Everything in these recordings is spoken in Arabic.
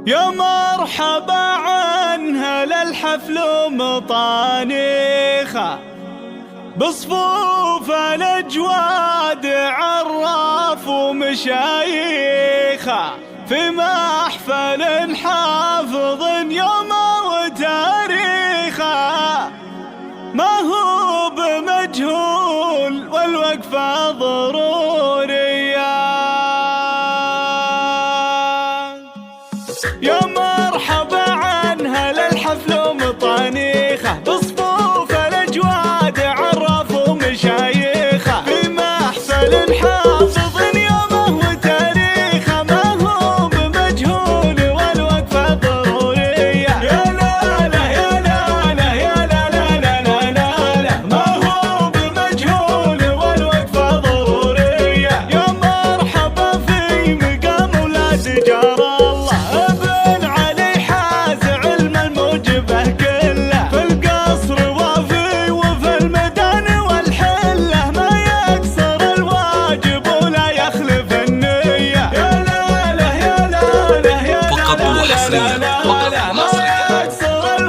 يا مرحبا عنها للحفل مطانيخة بصفوف الأجواد عراف ومشايخة في محفل حافظ يومه وتاريخه ما هو بمجهول والوقفة ضرورية. يا مرحبا عنها للحفل مطانيخة بصفوف الأجواد عراف ومشايخة في محفل حافظ يومه وتاريخه ما هو بمجهول والوقفة ضرورية. يا لا لا يا لا لا يا لا لا لا لا لا لا ما هو بمجهول والوقفة ضرورية. يا مرحبا في مقام ولاد جار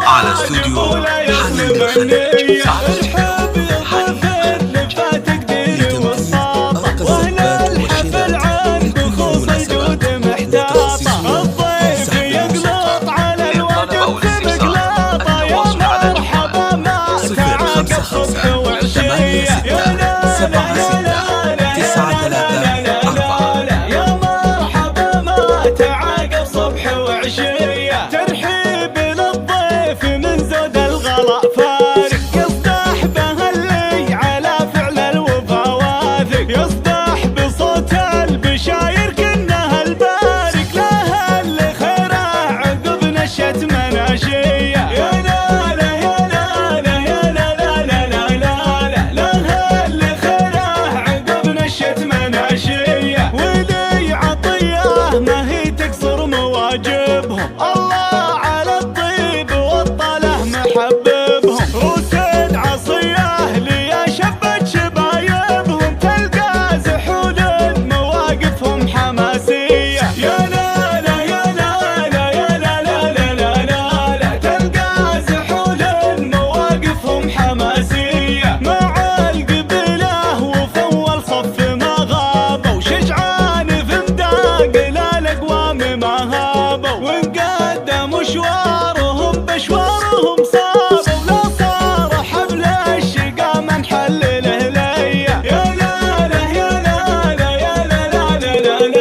على استوديو حنين الخليج الحب يطفر لفات تقديري والصاطة واهل الحفل عن بخوص الجود محتاطة الضيف يقلط على الوجه في مقلاطة. يا مرحبا ما تعاقب صبح وعشية. يا لا لا يا لا لا يا لا لا لا يا مرحبا ما تعاقب صبح وعشية. ترحيب للضيف من زود الغلاء فارق يصدح به اللي على فعل الوفا واثق يصدح بصوت البشاير كنها البارق لها اللي خيره عقب نشت مناشية. يا لا لا يا لا لا يا لا لا لا لا لا لا لها اللي خيره عقب نشت مناشية. ولي عطية ما هي تكسر مواجبهم الله على الطيب والطله محببهم روسد عصيه ليا شبت شبايبهم تلقى زحول مواقفهم حماسيه. يا لا لا يا لا لا يا لا لا لا لا لا لا تلقى زحول مواقفهم حماسيه مع القبيله وفول صف ما غابوا شجعان في مداق للاقوام ما هابوا وانقدم مشوارهم بشوارهم صابوا لا صار حبل الشقا من حلل هلية. يا لا لا يا لا لا يا لا لا لا لا لا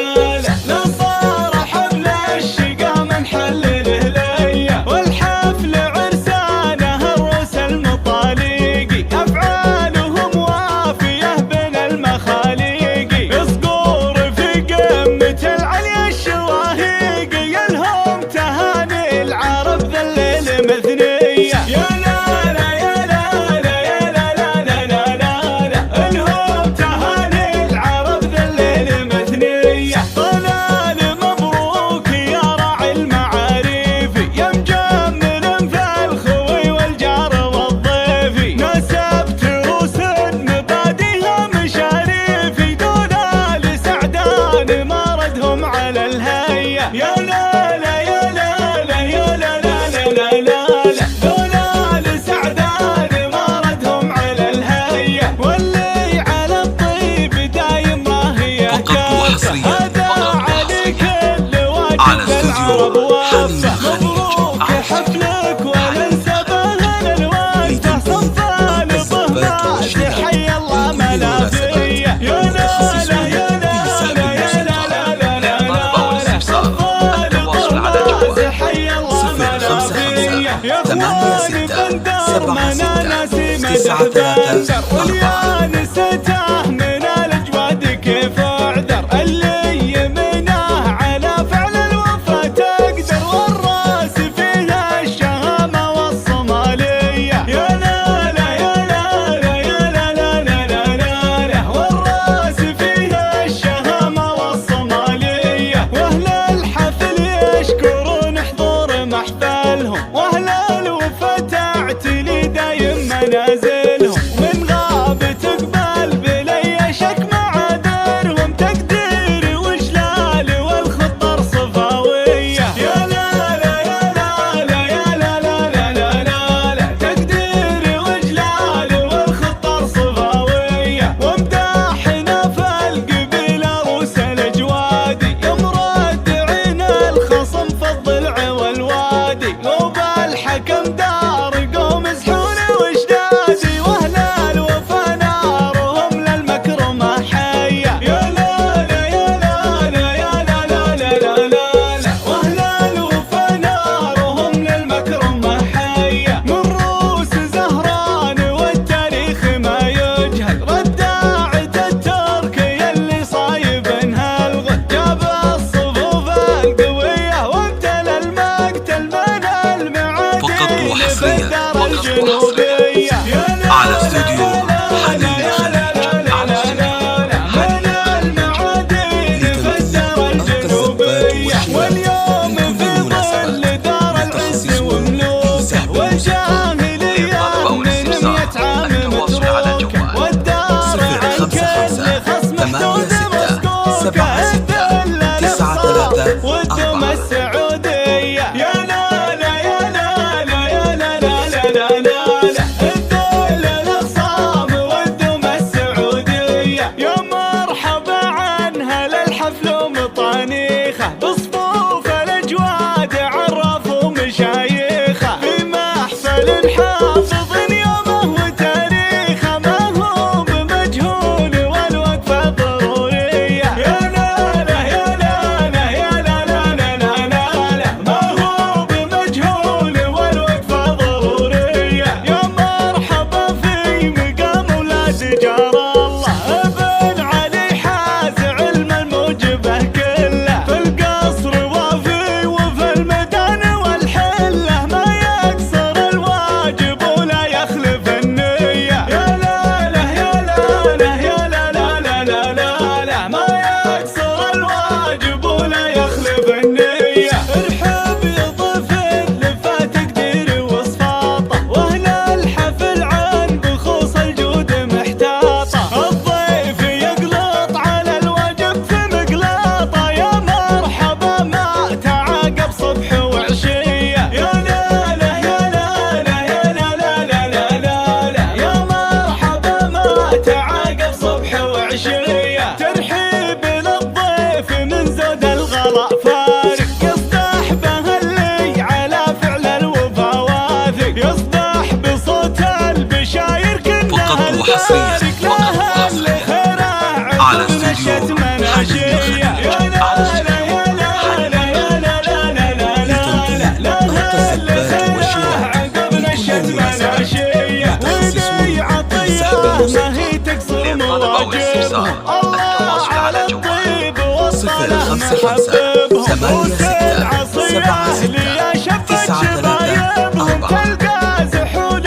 لا صار حبل الشقا من حلل هلية. والحفل عرسانه الروس المطاليقي أفعالهم وافية بين المخاليقي يصقور في قمة العليا الشواهيقي يلهم تهاني العرب ذا الليل مثنية. يا لا لا يا لا لا يا لا لا لا لا لا لا الهم تهاني العرب ذا الليل مثنية. طلال مبروك يا راعي المعاريفي يا مجمل في الخوي والجار والضيفي نسبت روس مباديها مشاريفي دولا لسعدان ما ردهم على الهية. يا لا لا يا لا لا يا لا لا لا لا لا لا دولا لسعدان ما ردهم على الهية. واللي على الطيب دايم ما هي هذا عليك اللي واجب العرب وافة مبروك حفلك وننسبه للوالدة صنفان بهمات حي الله ملافية. يا لا لا يا لا لا يا لا لا لا لا لا صنفان بهمات حي الله ملافية. يا اخواني بندر مناناسي مدح بندر واليانسته من الاجواد كيف اعذر اللي يمناه على فعل الوفا تقدر والراس فيها الشهامه والصماليه. يا لا لا يا لا لا يا لا لا لا لا لا لا والراس فيها الشهامه والصماليه. واهل الحفل يشكرون حضور محفلهم واهل الوفا تعتلي دايم منازلهم من غاب تقبل بلي شك معادرهم تقدر حافظ يومه وتاريخه ما هو بمجهول والوقفة ضرورية. يا لاله يا لاله يا لاله لا لا لا لا ما هو بمجهول والوقفة ضرورية. يا مرحبا في مقام ولاد جار الله ابن علي حاز علم الموجبه كله. في القصر وافي وفي الميدان والحله ما يكسر الواجب ولا يخلف النية. يا لاله يا لاله يا لاله لا لا لا لا ما يكسر الواجب ولا يخلف النية. ارحب يا ضيف اللي فات تقدير وصفاطه واهل الحفل عن بخوص الجود محتاطه. الضيف يقلط على الوجب في مقلاطه. يا مرحبا ما تعاقب صبح وعشيه. يا لاله يا لاله يا لاله لا لا لا لا يا مرحبا ما تعاقب صبح وعشيه. ترحيب للضيف من زود الغلا فارق يصدح به اللي على فعل الوفا واثق. يصدح بصوت البشاير كنها فقط وحصريا لها اللي خيره على عقب نشت استوديو مناشيه. يا لاله يا لاله يا لاله لا لا لا لا لها اللي خيره عقب نشت مناشيه. ودي عطيه ما هي تكسر مواجبهم. الله على الطيب وصله محببهم. وسيل عصيه اهلي يا شفت شبايبهم. تلقى زحول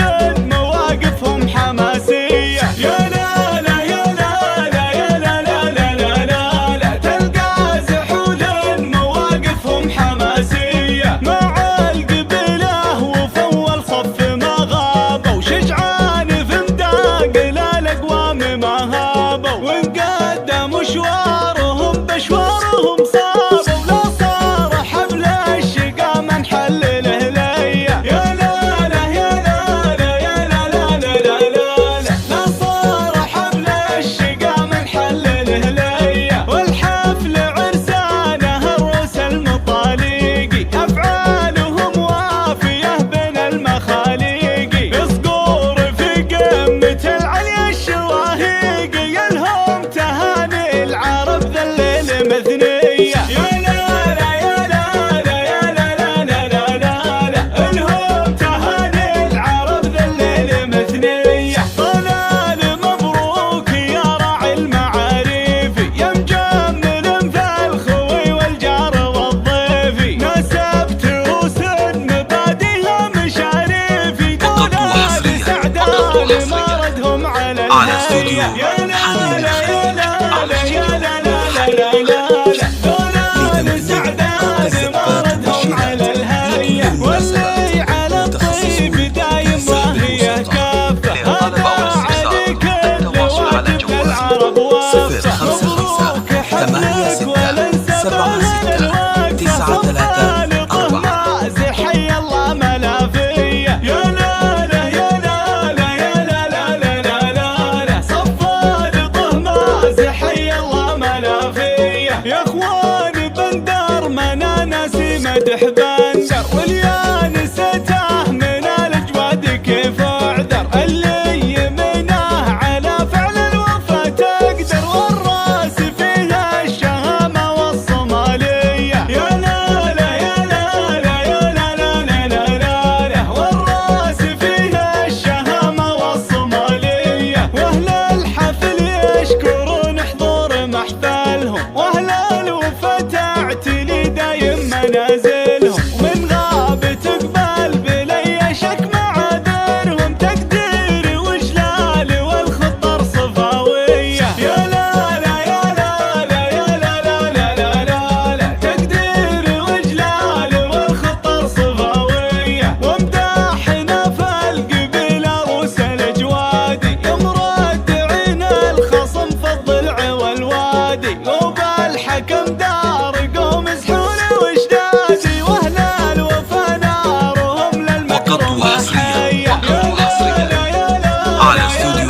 مواقفهم حماسيه. يا لاله يا لاله يا لاله لا لا لا لا تلقى زحول مواقفهم حماسيه. مع القبيله وفول صف ما غابوا شجعان في مداق للاقوام ما هابوا. وانقدم مشوارهم بشوارهم صابوا. لا صار حبل الشقا من حل الهليه. يا لاله يا لاله يا لاله لا لا لا لا صار حبل الشقا من حل الهليه. والحفل عرسانه الروس المطاليقي افعالهم وافيه بين المخاليقي. بصقور في قمه العليا الشواهيقي. يلهم تهاني العرب ذا الليل مثنيه. يا لاله يا لاله يا لاله لا لا لا لا الهم تهاني العرب ذا الليل مثنيه. طلال مبروك يا راعي المعاريفي. يا مجمل في الخوي والجار والضيفي. نسبت روس مبادئها مشاريفي. دولال سعدان موردهم على استوديو الهيئة. يا لاله يا لاله يا لاله لا لا لا دولال سعدان موردهم على الهيئة. واللي على الطيب دايم ما هي كافة. هذا عليك اللي واجب العرب وافة. مبروك حفلك ولا انسبه الوقفة. صفالقه مازح حي الله ملافية. يا لاله يا لاله يا لاله لا لا لا لا صفالقه مازح حي الله ملافية. يا اخوان بندر منا ناسي مدح بندر. واليانسته من الاجواد كيف اعذر. اللي يمناه على فعل الوفا تقدر. والراس فيها الشهامه والصوماليه. يا لاله يا لاله يا لاله لا لا لا لا والراس فيها الشهامه والصوماليه. واهل الحفل يشكرون حضور محفلهم. واهل الوفا تعتلي دايم منازلهم. ومن غاب تقبل بلي شك معاذيرهم. تقدير وجلال والخطر صفاويه. يا لاله يا لاله يا لاله لا لا لا لا تقدير وجلال والخطر صفاويه. ومداحنا في القبيله روس الاجوادي. يمردعين الخصم في الضلع والوادي. وبالحكم دار قوم زحول وشدادي. واهل الوفا نارهم للمكرم حيه. يا لاله يا لاله على استوديو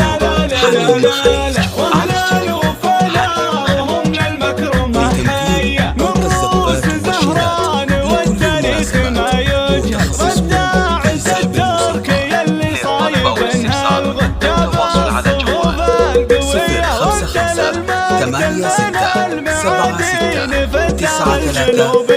حنين الخليج. واهل الوفا نارهم للمكرم حيه. من روس زهران والتاريخ ما يجهر. وداعس التركي العادين فتح الجنوب